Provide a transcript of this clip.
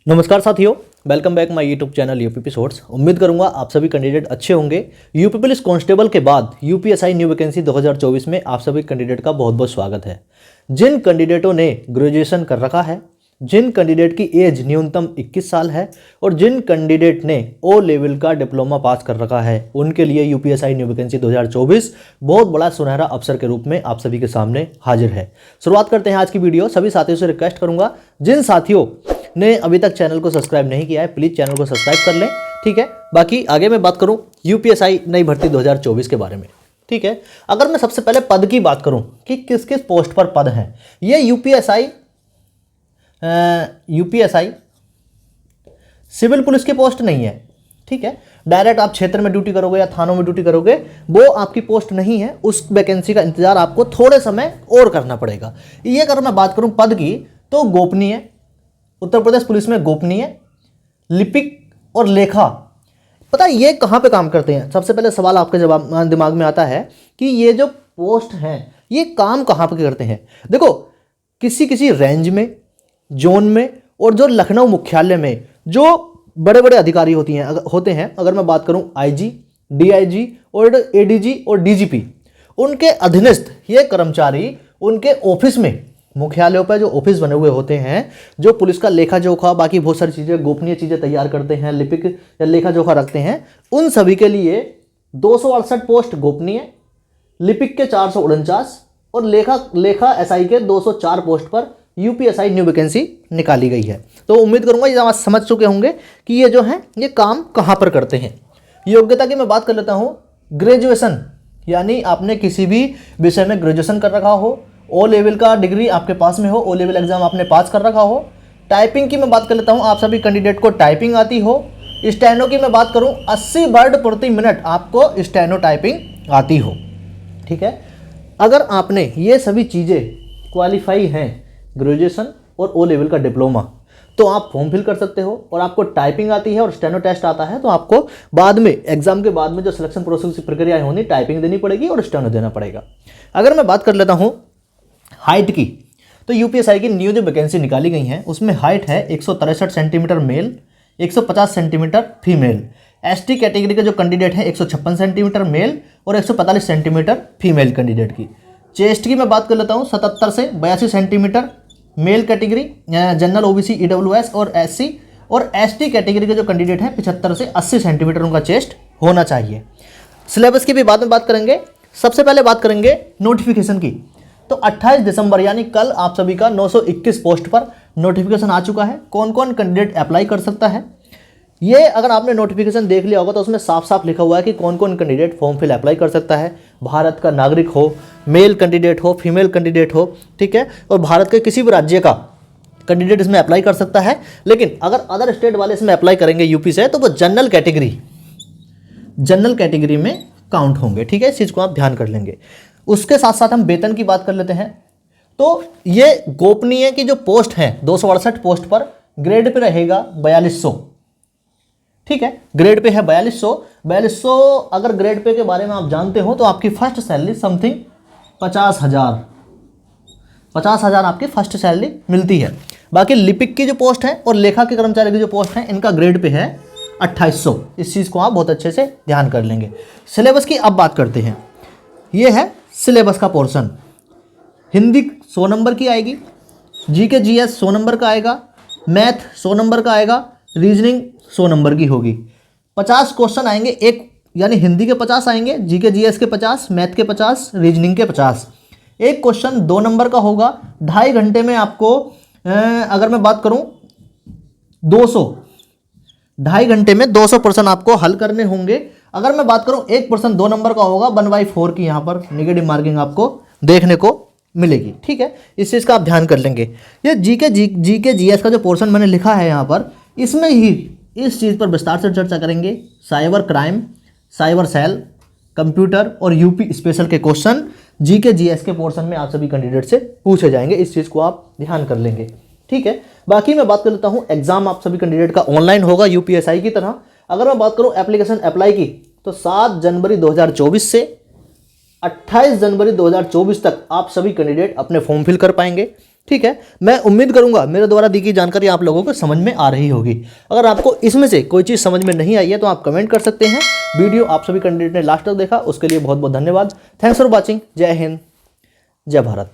नमस्कार साथियों, welcome back my YouTube channel UPP shorts. उम्मीद करूंगा आप सभी कैंडिडेट अच्छे होंगे। यूपी पुलिस कांस्टेबल के बाद यूपीएसआई न्यू वैकेंसी 2024 में आप सभी कैंडिडेट का बहुत बहुत स्वागत है। जिन कैंडिडेटों ने ग्रेजुएशन कर रखा है, जिन कैंडिडेट की एज न्यूनतम 21 साल है और जिन कैंडिडेट ने ओ लेवल का डिप्लोमा पास कर रखा है, उनके लिए यूपीएसआई न्यू वैकेंसी 2024 बहुत बड़ा सुनहरा अवसर के रूप में आप सभी के सामने हाजिर है। शुरुआत करते हैं आज की वीडियो। सभी साथियों से रिक्वेस्ट करूंगा, जिन साथियों ने अभी तक चैनल को सब्सक्राइब नहीं किया है, प्लीज़ चैनल को सब्सक्राइब कर लें। ठीक है, बाकी आगे मैं बात करूं यूपीएसआई नई भर्ती 2024 के बारे में। ठीक है, अगर मैं सबसे पहले पद की बात करूं कि किस किस पोस्ट पर पद हैं, ये यूपीएसआई सिविल पुलिस की पोस्ट नहीं है। ठीक है, डायरेक्ट आप क्षेत्र में ड्यूटी करोगे या थानों में ड्यूटी करोगे, वो आपकी पोस्ट नहीं है। उस वैकेंसी का इंतजार आपको थोड़े समय और करना पड़ेगा। ये अगर मैं बात करूं पद की, तो गोपनीय, उत्तर प्रदेश पुलिस में गोपनीय, लिपिक और लेखा। पता है ये कहाँ पे काम करते हैं? सबसे पहले सवाल आपके दिमाग में आता है कि ये जो पोस्ट हैं ये काम कहाँ पे करते हैं। देखो, किसी किसी रेंज में, जोन में और जो लखनऊ मुख्यालय में जो बड़े बड़े अधिकारी होते हैं, अगर मैं बात करूं आईजी, डीआईजी और एडीजी और डीजीपी, उनके अधीनस्थ ये कर्मचारी उनके ऑफिस में, मुख्यालयों पर जो ऑफिस बने हुए होते हैं, जो पुलिस का लेखा जोखा, बाकी बहुत सारी चीज़ें, गोपनीय चीज़ें तैयार करते हैं, लिपिक या लेखा जोखा रखते हैं, उन सभी के लिए 268 पोस्ट गोपनीय, लिपिक के 449 और लेखा एसआई के 204 पोस्ट पर यूपीएसआई न्यू वैकेंसी निकाली गई है। तो उम्मीद करूंगा ये आप समझ चुके होंगे कि ये जो है ये काम कहाँ पर करते हैं। योग्यता की मैं बात कर लेता हूँ। ग्रेजुएशन, यानी आपने किसी भी विषय में ग्रेजुएशन कर रखा हो, ओ लेवल का डिग्री आपके पास में हो, ओ लेवल एग्जाम आपने पास कर रखा हो। टाइपिंग की मैं बात कर लेता हूँ, आप सभी कैंडिडेट को टाइपिंग आती हो। स्टेनो की मैं बात करूँ, 80 वर्ड प्रति मिनट आपको स्टेनो टाइपिंग आती हो। ठीक है, अगर आपने ये सभी चीज़ें क्वालिफाई हैं, ग्रेजुएशन और ओ लेवल का डिप्लोमा, तो आप फॉर्म फिल कर सकते हो। और आपको टाइपिंग आती है और स्टेनो टेस्ट आता है, तो आपको बाद में एग्जाम के बाद में जो सिलेक्शन प्रोसेस की प्रक्रिया होनी, टाइपिंग देनी पड़ेगी और स्टेनो देना पड़ेगा। अगर मैं बात कर लेता हूँ हाइट की, तो यूपीएसआई की न्यू जो वैकेंसी निकाली गई है उसमें हाइट है 163 centimetre male, 150 centimetre female. ST category के जो कैंडिडेट है 156 सेंटीमीटर मेल और 145 सेंटीमीटर फीमेल कैंडिडेट की। चेस्ट की मैं बात कर लेता हूँ, 77 से 82 centimetre male category, general OBC, EWS और एससी, और एसटी कैटेगरी के जो कैंडिडेट हैं 75 से 80 सेंटीमीटर उनका चेस्ट होना चाहिए। सिलेबस की भी बाद में बात करेंगे। सबसे पहले बात करेंगे नोटिफिकेशन की। तो 28 दिसंबर यानी कल आप सभी का 921 पोस्ट पर नोटिफिकेशन आ चुका है। कौन कौन कैंडिडेट अप्लाई कर सकता है, ये अगर आपने नोटिफिकेशन देख लिया होगा तो उसमें साफ साफ लिखा हुआ है कि कौन कौन कैंडिडेट फॉर्म फिल अप्लाई कर सकता है। भारत का नागरिक हो, मेल कैंडिडेट हो, फीमेल कैंडिडेट हो, ठीक है, और भारत के किसी भी राज्य का कैंडिडेट इसमें अप्लाई कर सकता है। लेकिन अगर अदर स्टेट वाले इसमें अप्लाई करेंगे यूपी से, तो वो जनरल कैटेगरी में काउंट होंगे। ठीक है, इस चीज़ को आप ध्यान कर लेंगे। उसके साथ साथ हम वेतन की बात कर लेते हैं। तो ये गोपनीय की जो पोस्ट है 268 पोस्ट पर ग्रेड पे रहेगा 4200। ठीक है, ग्रेड पे है 4200। अगर ग्रेड पे के बारे में आप जानते हो तो आपकी फर्स्ट सैलरी समथिंग 50,000 आपकी फर्स्ट सैलरी मिलती है। बाकी लिपिक की जो पोस्ट है और लेखा के कर्मचारी की जो पोस्ट है, इनका ग्रेड पे है 2800। इस चीज़ को आप बहुत अच्छे से ध्यान कर लेंगे। सिलेबस की अब बात करते हैं। ये है सिलेबस का पोर्शन। हिंदी 100 नंबर की आएगी, जीके जीएस 100 नंबर का आएगा, मैथ 100 नंबर का आएगा, रीजनिंग 100 नंबर की होगी। 50 क्वेश्चन आएंगे, एक यानी हिंदी के 50 आएंगे, जीके जीएस के 50, मैथ के 50, रीजनिंग के 50। एक क्वेश्चन 2 नंबर का होगा। 2.5 घंटे में आपको अगर मैं बात करूं 2.5 घंटे में 200 प्रश्न आपको हल करने होंगे। अगर मैं बात करूं एक प्रश्न 2 नंबर का होगा, 1/4 की यहाँ पर नेगेटिव मार्किंग आपको देखने को मिलेगी। ठीक है, इस चीज़ का आप ध्यान कर लेंगे। ये जीके जीएस का जो पोर्शन मैंने लिखा है यहाँ पर, इसमें ही इस चीज़ पर विस्तार से चर्चा करेंगे। Cyber crime, cyber cell, computer और यूपी स्पेशल के क्वेश्चन जीके जीएस के पोर्शन में आप सभी कैंडिडेट से पूछे जाएंगे। इस चीज़ को आप ध्यान कर लेंगे। ठीक है, बाकी मैं बात कर लेता हूँ, एग्जाम आप सभी कैंडिडेट का ऑनलाइन होगा यूपीएसआई की तरह। अगर मैं बात करूँ एप्लीकेशन अप्लाई की, तो 7 जनवरी 2024 से 28 जनवरी 2024 तक आप सभी कैंडिडेट अपने फॉर्म फिल कर पाएंगे। ठीक है, मैं उम्मीद करूंगा मेरे द्वारा दी गई जानकारी आप लोगों को समझ में आ रही होगी। अगर आपको इसमें से कोई चीज़ समझ में नहीं आई है तो आप कमेंट कर सकते हैं। वीडियो आप सभी कैंडिडेट ने लास्ट तक देखा उसके लिए बहुत बहुत धन्यवाद। Thanks for watching. जय हिंद, जय भारत।